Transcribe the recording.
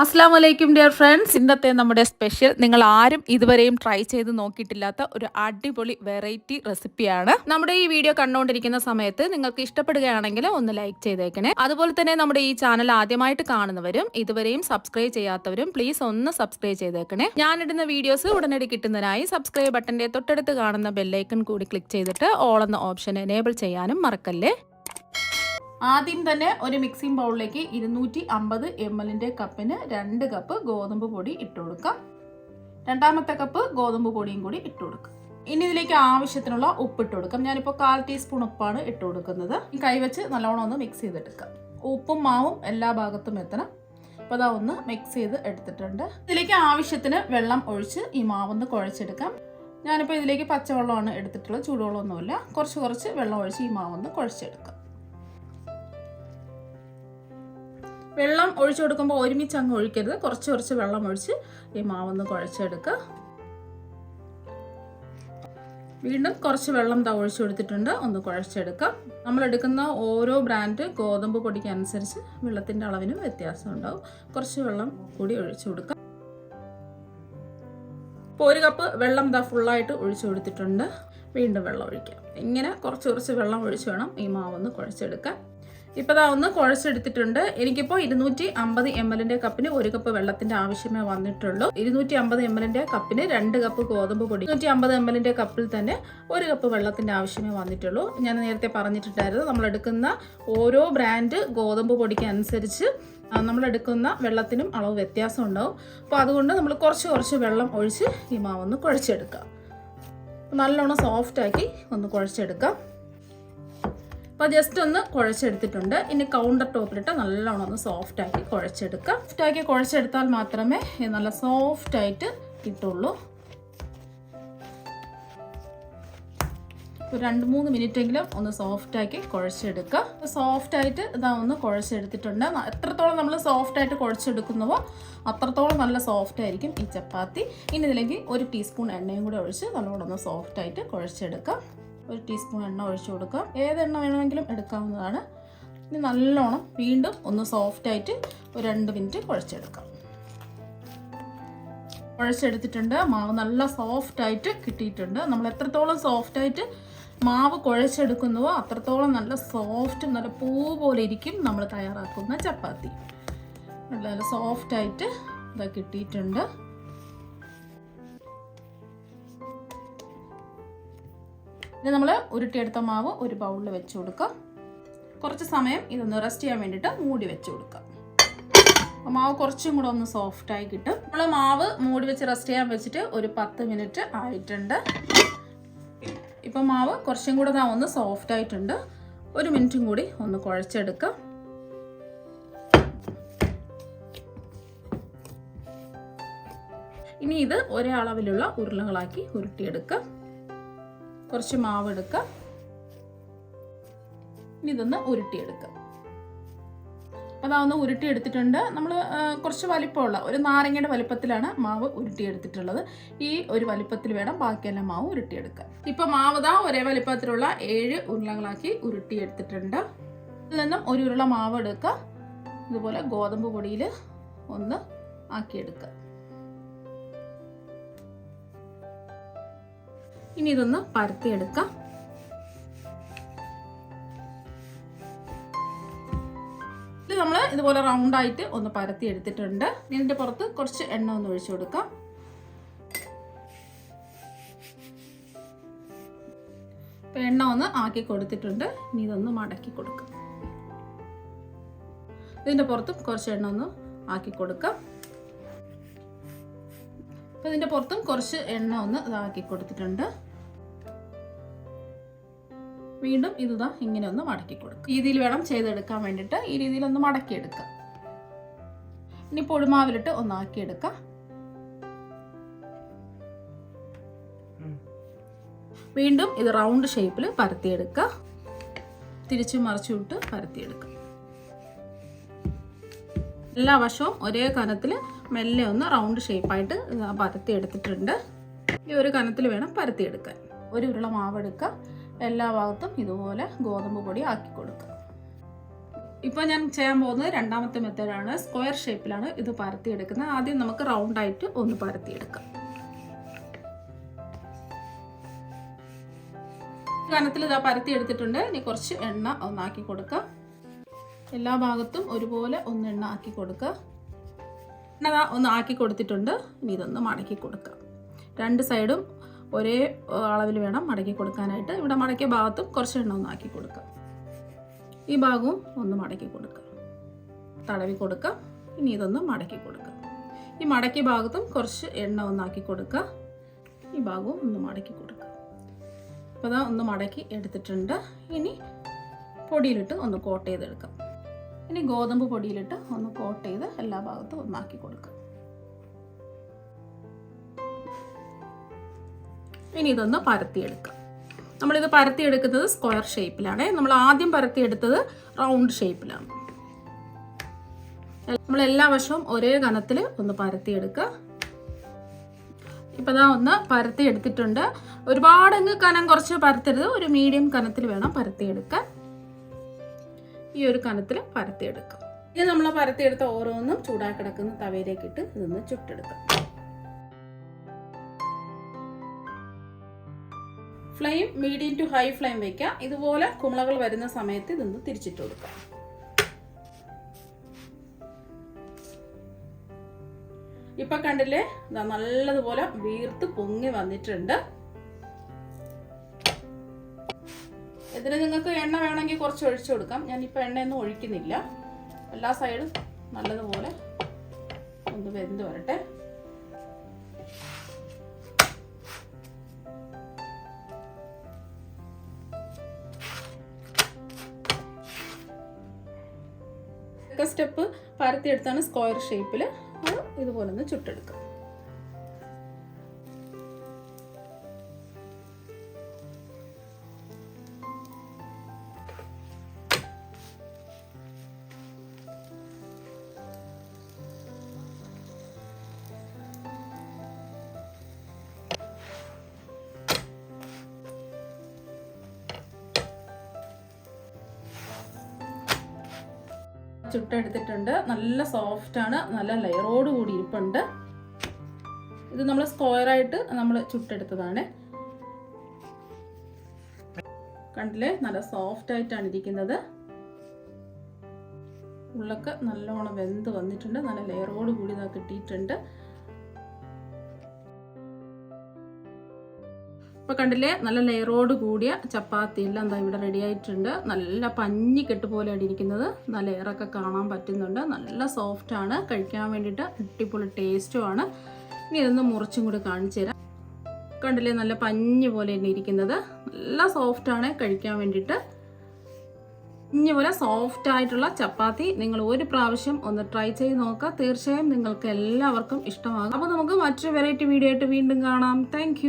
അസ്സലാമു അലൈക്കും dear friends. ഇന്നത്തെ നമ്മുടെ സ്പെഷ്യൽ നിങ്ങൾ ആരും ഇതുവരെയും ട്രൈ ചെയ്ത് നോക്കിയിട്ടില്ലാത്ത ഒരു അടിപൊളി വെറൈറ്റി റെസിപ്പിയാണ്. നമ്മുടെ ഈ വീഡിയോ കണ്ടുകൊണ്ടിരിക്കുന്ന സമയത്ത് നിങ്ങൾക്ക് ഇഷ്ടപ്പെടുകയാണെങ്കിൽ ഒന്ന് ലൈക്ക് ചെയ്തേക്കണേ. അതുപോലെ തന്നെ നമ്മുടെ ഈ ചാനൽ ആദ്യമായിട്ട് കാണുന്നവരും ഇതുവരെയും സബ്സ്ക്രൈബ് ചെയ്യാത്തവരും പ്ലീസ് ഒന്ന് സബ്സ്ക്രൈബ് ചെയ്തേക്കണേ. ഞാനിടുന്ന വീഡിയോസ് ഉടനടി കിട്ടുന്നതിനായി സബ്സ്ക്രൈബ് ബട്ടന്റെ തൊട്ടടുത്ത് കാണുന്ന ബെല്ലൈക്കൺ കൂടി ക്ലിക്ക് ചെയ്തിട്ട് ഓൾ എന്ന ഓപ്ഷൻ എനേബിൾ ചെയ്യാനും മറക്കല്ലേ. ആദ്യം തന്നെ ഒരു മിക്സിംഗ് ബൗളിലേക്ക് 250 ml കപ്പിന് 2 കപ്പ് ഗോതമ്പ് പൊടി ഇട്ട് കൊടുക്കാം. രണ്ടാമത്തെ കപ്പ് ഗോതമ്പ് പൊടിയും കൂടി ഇട്ട് കൊടുക്കാം. ഇനി ഇതിലേക്ക് ആവശ്യത്തിനുള്ള ഉപ്പ് ഇട്ട് കൊടുക്കാം. ഞാനിപ്പോൾ 1/4 ടീസ്പൂൺ ഉപ്പാണ് ഇട്ട് കൊടുക്കുന്നത്. കൈവച്ച് നല്ലോണം ഒന്ന് മിക്സ് ചെയ്തെടുക്കാം. ഉപ്പും മാവും എല്ലാ ഭാഗത്തും എത്തണം. അപ്പോൾ അതാ ഒന്ന് മിക്സ് ചെയ്ത് എടുത്തിട്ടുണ്ട്. ഇതിലേക്ക് ആവശ്യത്തിന് വെള്ളം ഒഴിച്ച് ഈ മാവൊന്ന് കുഴച്ചെടുക്കാം. ഞാനിപ്പോൾ ഇതിലേക്ക് പച്ചവെള്ളമാണ് എടുത്തിട്ടുള്ളത്, ചൂടുവെള്ളമൊന്നുമില്ല. കുറച്ച് വെള്ളം ഒഴിച്ച് ഈ മാവൊന്ന് കുഴച്ചെടുക്കാം. വെള്ളം ഒഴിച്ചു കൊടുക്കുമ്പോൾ ഒരുമിച്ച് അങ്ങ് ഒഴിക്കരുത്, കുറച്ച് വെള്ളം ഒഴിച്ച് ഈ മാവൊന്ന് കുഴച്ചെടുക്കുക. വീണ്ടും കുറച്ച് വെള്ളം ഒഴിച്ചു കൊടുത്തിട്ടുണ്ട്, ഒന്ന് കുഴച്ചെടുക്കാം. നമ്മൾ എടുക്കുന്ന ഓരോ ബ്രാൻഡ് ഗോതമ്പ് പൊടിക്ക് അനുസരിച്ച് വെള്ളത്തിൻ്റെ അളവിനും വ്യത്യാസം ഉണ്ടാവും. കുറച്ച് വെള്ളം കൂടി ഒഴിച്ചു കൊടുക്കാം. ഇപ്പോൾ 1 കപ്പ് വെള്ളം ഫുള്ളായിട്ട് ഒഴിച്ചു കൊടുത്തിട്ടുണ്ട്. വീണ്ടും വെള്ളം ഒഴിക്കാം. ഇങ്ങനെ കുറച്ച് വെള്ളം ഒഴിച്ച് വേണം ഈ മാവൊന്ന് കുഴച്ചെടുക്കാൻ. ഇപ്പോൾ ഒന്ന് കുഴച്ചെടുത്തിട്ടുണ്ട്. എനിക്കിപ്പോൾ 250 ml കപ്പിന് 1 കപ്പ് വെള്ളത്തിൻ്റെ ആവശ്യമേ വന്നിട്ടുള്ളൂ. 250 ml കപ്പിന് 2 കപ്പ് ഗോതമ്പ് പൊടി, 250 ml കപ്പിൽ തന്നെ 1 കപ്പ് വെള്ളത്തിൻ്റെ ആവശ്യമേ വന്നിട്ടുള്ളൂ. ഞാൻ നേരത്തെ പറഞ്ഞിട്ടുണ്ടായിരുന്നു, നമ്മളെടുക്കുന്ന ഓരോ ബ്രാൻഡ് ഗോതമ്പ് പൊടിക്ക് അനുസരിച്ച് നമ്മളെടുക്കുന്ന വെള്ളത്തിനും അളവ് വ്യത്യാസം ഉണ്ടാവും. അപ്പോൾ അതുകൊണ്ട് നമ്മൾ കുറച്ച് വെള്ളം ഒഴിച്ച് ഈ മാവൊന്ന് കുഴച്ചെടുക്കാം. നല്ലോണം സോഫ്റ്റാക്കി ഒന്ന് കുഴച്ചെടുക്കാം. അപ്പോൾ ജസ്റ്റ് ഒന്ന് കുഴച്ചെടുത്തിട്ടുണ്ട്. ഇനി കൗണ്ടർ ടോപ്പിലിട്ട് നല്ലോണം ഒന്ന് സോഫ്റ്റാക്കി കുഴച്ചെടുക്കാം. സോഫ്റ്റാക്കി കുഴച്ചെടുത്താൽ മാത്രമേ നല്ല സോഫ്റ്റായിട്ട് കിട്ടുള്ളൂ. ഒരു 2-3 മിനിറ്റെങ്കിലും ഒന്ന് സോഫ്റ്റാക്കി കുഴച്ചെടുക്കുക. സോഫ്റ്റായിട്ട് ഒന്ന് കുഴച്ചെടുത്തിട്ടുണ്ട്. എത്രത്തോളം നമ്മൾ സോഫ്റ്റായിട്ട് കുഴച്ചെടുക്കുന്നുവോ അത്രത്തോളം നല്ല സോഫ്റ്റായിരിക്കും ഈ ചപ്പാത്തി. ഇനി ഇതിലേക്ക് 1 ടീസ്പൂൺ എണ്ണയും കൂടെ ഒഴിച്ച് നല്ലോണം ഒന്ന് സോഫ്റ്റായിട്ട് കുഴച്ചെടുക്കാം. 1 ടീസ്പൂൺ എണ്ണ ഒഴിച്ചു കൊടുക്കാം. ഏതെണ്ണ വേണമെങ്കിലും എടുക്കാവുന്നതാണ്. ഇനി നല്ലോണം വീണ്ടും ഒന്ന് സോഫ്റ്റായിട്ട് ഒരു 2 മിനിറ്റ് കുഴച്ചെടുക്കാം. കുഴച്ചെടുത്തിട്ടുണ്ട്. മാവ് നല്ല സോഫ്റ്റായിട്ട് കിട്ടിയിട്ടുണ്ട്. നമ്മൾ എത്രത്തോളം സോഫ്റ്റായിട്ട് മാവ് കുഴച്ചെടുക്കുന്നുവോ അത്രത്തോളം നല്ല സോഫ്റ്റ്, നല്ല പൂ പോലെ ഇരിക്കും നമ്മൾ തയ്യാറാക്കുന്ന ചപ്പാത്തി. നല്ല സോഫ്റ്റായിട്ട് ഇതാ കിട്ടിയിട്ടുണ്ട്. ഇനി നമ്മൾ ഉരുട്ടിയെടുത്ത മാവ് ഒരു ബൗളിൽ വെച്ച് കൊടുക്കാം. കുറച്ച് സമയം ഇതൊന്ന് റെസ്റ്റ് ചെയ്യാൻ വേണ്ടിയിട്ട് മൂടി വെച്ച് കൊടുക്കാം. മാവ് കുറച്ചും കൂടെ ഒന്ന് സോഫ്റ്റായി കിട്ടും. നമ്മൾ മാവ് മൂടി വെച്ച് റെസ്റ്റ് ചെയ്യാൻ വെച്ചിട്ട് ഒരു 10 മിനിറ്റ് ആയിട്ടുണ്ട്. ഇപ്പം മാവ് കുറച്ചും കൂടെ ഒന്ന് സോഫ്റ്റ് ആയിട്ടുണ്ട്. 1 മിനിറ്റും കൂടി ഒന്ന് കുഴച്ചെടുക്കാം. ഇനി ഇത് ഒരേ അളവിലുള്ള ഉരുളകളാക്കി ഉരുട്ടിയെടുക്കാം. കുറച്ച് മാവ് എടുക്കാം. ഇനി ഇതൊന്ന് ഉരുട്ടിയെടുക്കാം. അതൊന്ന് ഉരുട്ടിയെടുത്തിട്ടുണ്ട്. നമ്മൾ കുറച്ച് വലിപ്പമുള്ള ഒരു നാരങ്ങയുടെ വലിപ്പത്തിലാണ് മാവ് ഉരുട്ടിയെടുത്തിട്ടുള്ളത്. ഈ ഒരു വലിപ്പത്തിൽ വേണം ബാക്കിയെല്ലാം മാവ് ഉരുട്ടിയെടുക്കാൻ. ഇപ്പം മാവ് ഒരേ വലിപ്പത്തിലുള്ള 7 ഉരുളകളാക്കി ഉരുട്ടിയെടുത്തിട്ടുണ്ട്. ഇതിൽ നിന്നും ഒരു ഉരുള മാവ് എടുക്കുക. ഇതുപോലെ ഗോതമ്പ് പൊടിയിൽ ഒന്ന് ആക്കിയെടുക്കുക. ഇനി ഇതൊന്ന് പരത്തിയെടുക്കാം. ഇത് നമ്മൾ ഇതുപോലെ റൗണ്ടായിട്ട് ഒന്ന് പരത്തി എടുത്തിട്ടുണ്ട്. ഇതിൻ്റെ പുറത്ത് കുറച്ച് എണ്ണ ഒന്ന് ഒഴിച്ചു കൊടുക്കാം. ഇപ്പം എണ്ണ ഒന്ന് ആക്കി കൊടുത്തിട്ടുണ്ട്. ഇനി ഇതൊന്ന് മടക്കി കൊടുക്കാം. ഇതിൻ്റെ പുറത്തും കുറച്ച് എണ്ണ ഒന്ന് ആക്കി കൊടുക്കാം. അപ്പം ഇതിൻ്റെ പുറത്തും കുറച്ച് എണ്ണ ഒന്ന് ഇതാക്കി കൊടുത്തിട്ടുണ്ട്. വീണ്ടും ഇത് ഇങ്ങനെ ഒന്ന് മടക്കി കൊടുക്കുക. ഈ രീതിയിൽ വേണം ചെയ്തെടുക്കാൻ വേണ്ടിയിട്ട്. ഈ രീതിയിൽ ഒന്ന് മടക്കിയെടുക്കുക. ഇനി പൊടിമാവിലിട്ട് ഒന്നാക്കിയെടുക്കാം. വീണ്ടും ഇത് റൗണ്ട് ഷേപ്പിൽ പരത്തിയെടുക്കുക. തിരിച്ചു മറിച്ചു വിട്ട് പരത്തിയെടുക്കുക. എല്ലാ വശവും ഒരേ കനത്തിൽ മെല്ലെ ഒന്ന് റൗണ്ട് ഷേപ്പായിട്ട് പരത്തിയെടുത്തിട്ടുണ്ട്. ഈ ഒരു കനത്തിൽ വേണം പരത്തിയെടുക്കാൻ. ഒരു ഉരുള മാവ് എടുക്കുക. എല്ലാ ഭാഗത്തും ഇതുപോലെ ഗോതമ്പ് പൊടി ആക്കി കൊടുക്കുക. ഇപ്പോൾ ഞാൻ ചെയ്യാൻ പോകുന്നത് രണ്ടാമത്തെ മെത്തേഡാണ്. സ്ക്വയർ ഷേപ്പിലാണ് ഇത് പരത്തിയെടുക്കുന്നത്. ആദ്യം നമുക്ക് റൗണ്ടായിട്ട് ഒന്ന് പരത്തിയെടുക്കാം. കനത്തിൽ ഇതാ പരത്തിയെടുത്തിട്ടുണ്ട്. ഇനി കുറച്ച് എണ്ണ ഒന്നാക്കി കൊടുക്കാം. എല്ലാ ഭാഗത്തും ഒരുപോലെ ഒന്ന് എണ്ണ ആക്കി കൊടുക്കുക. എണ്ണ ഒന്ന് ആക്കി കൊടുത്തിട്ടുണ്ട്. ഇനി ഇതൊന്ന് മടക്കി കൊടുക്കാം. രണ്ട് സൈഡും ഒരേ അളവിൽ വേണം മടക്കി കൊടുക്കാനായിട്ട്. ഇവിടെ മടക്കിയ ഭാഗത്തും കുറച്ച് എണ്ണ ഒന്ന് ആക്കി കൊടുക്കാം. ഈ ഭാഗവും ഒന്ന് മടക്കി കൊടുക്കാം, തടവി കൊടുക്കാം. ഇനി ഇതൊന്ന് മടക്കി കൊടുക്കാം. ഈ മടക്കിയ ഭാഗത്തും കുറച്ച് എണ്ണ ഒന്നാക്കി കൊടുക്കുക. ഈ ഭാഗവും ഒന്ന് മടക്കി കൊടുക്കുക. അപ്പോൾ അതാ ഒന്ന് മടക്കി എടുത്തിട്ടുണ്ട്. ഇനി പൊടിയിലിട്ട് ഒന്ന് കോട്ട് ചെയ്തെടുക്കാം. ഇനി ഗോതമ്പ് പൊടിയിലിട്ട് ഒന്ന് കോട്ട് ചെയ്ത് എല്ലാ ഭാഗത്തും ഒന്നാക്കി കൊടുക്കാം. ഇനി ഇതൊന്ന് പരത്തിയെടുക്കാം. നമ്മളിത് പരത്തിയെടുക്കുന്നത് സ്ക്വയർ ഷേപ്പിലാണ്. നമ്മൾ ആദ്യം പരത്തിയെടുത്തത് റൗണ്ട് ഷേപ്പിലാണ്. നമ്മൾ എല്ലാ വശവും ഒരേ കനത്തിൽ ഒന്ന് പരത്തിയെടുക്കുക. ഇപ്പം ഒന്ന് പരത്തിയെടുത്തിട്ടുണ്ട്. ഒരുപാടങ്ങ് കനം കുറച്ച് പരത്തരുത്, ഒരു മീഡിയം കനത്തിൽ വേണം പരത്തിയെടുക്കാൻ. ഈ ഒരു കനത്തിൽ പരത്തിയെടുക്കാം. ഇനി നമ്മൾ പരത്തിയെടുത്ത ഓരോന്നും ചൂടാക്കി കിടക്കുന്ന തവയിലേക്കിട്ട് ഇതൊന്ന് ചുട്ടെടുക്കാം. Flame medium to high flame വയ്ക്കാം. ഇതുപോലെ കുമിളകൾ വരുന്ന സമയത്ത് ഇതൊന്ന് തിരിച്ചിട്ട് കൊടുക്കാം. ഇപ്പൊ കണ്ടില്ലേ, നല്ലതുപോലെ വീർത്ത് പൊങ്ങി വന്നിട്ടുണ്ട്. ഇതിന് നിങ്ങൾക്ക് എണ്ണ വേണമെങ്കിൽ കുറച്ച് ഒഴിച്ചു കൊടുക്കാം. ഞാനിപ്പോൾ എണ്ണയൊന്നും ഒഴിക്കുന്നില്ല. എല്ലാ സൈഡും നല്ലതുപോലെ ഒന്ന് വെന്ത് വരട്ടെ. സ്റ്റെപ്പ് പരത്തിയെടുത്താണ് സ്ക്വയർ ഷേപ്പിൽ. അത് ഇതുപോലെ ഒന്ന് ചുട്ടെടുക്കാം. ചുട്ടെടുത്തിട്ടുണ്ട്. നല്ല സോഫ്റ്റ് ആണ്, നല്ല ലെയറോട് കൂടി ഇരിപ്പുണ്ട്. ഇത് നമ്മൾ സ്ക്വയറായിട്ട് നമ്മൾ ചുട്ടെടുത്തതാണ്. കണ്ടില്ലേ, നല്ല സോഫ്റ്റ് ആയിട്ടാണ് ഇരിക്കുന്നത്. ഉള്ളൊക്കെ നല്ലോണം വെന്ത് വന്നിട്ടുണ്ട്. നല്ല ലെയറോട് കൂടി ഇതാ കിട്ടിയിട്ടുണ്ട്. ഇപ്പോൾ കണ്ടില്ലേ, നല്ല ലെയറോട് കൂടിയ ചപ്പാത്തി എല്ലാം എന്താ ഇവിടെ റെഡി ആയിട്ടുണ്ട്. നല്ല പഞ്ഞിക്കെട്ട് പോലെയാണ് ഇരിക്കുന്നത്. നല്ല ലെയറൊക്കെ കാണാൻ പറ്റുന്നുണ്ട്. നല്ല സോഫ്റ്റ് ആണ്, കഴിക്കാൻ വേണ്ടിയിട്ട് അടിപൊളി ടേസ്റ്റുമാണ്. ഇനി ഇതൊന്ന് മുറിച്ചും കൂടി കാണിച്ചു തരാം. കണ്ടില്ലേ, നല്ല പഞ്ഞി പോലെയാണ് ഇരിക്കുന്നത്. നല്ല സോഫ്റ്റാണ് കഴിക്കാൻ വേണ്ടിയിട്ട്. ഇതുപോലെ സോഫ്റ്റ് ആയിട്ടുള്ള ചപ്പാത്തി നിങ്ങൾ ഒരു പ്രാവശ്യം ഒന്ന് ട്രൈ ചെയ്ത് നോക്കുക. തീർച്ചയായും നിങ്ങൾക്ക് എല്ലാവർക്കും ഇഷ്ടമാകും. അപ്പോൾ നമുക്ക് മറ്റൊരു വെറൈറ്റി വീഡിയോ ആയിട്ട് വീണ്ടും കാണാം. താങ്ക്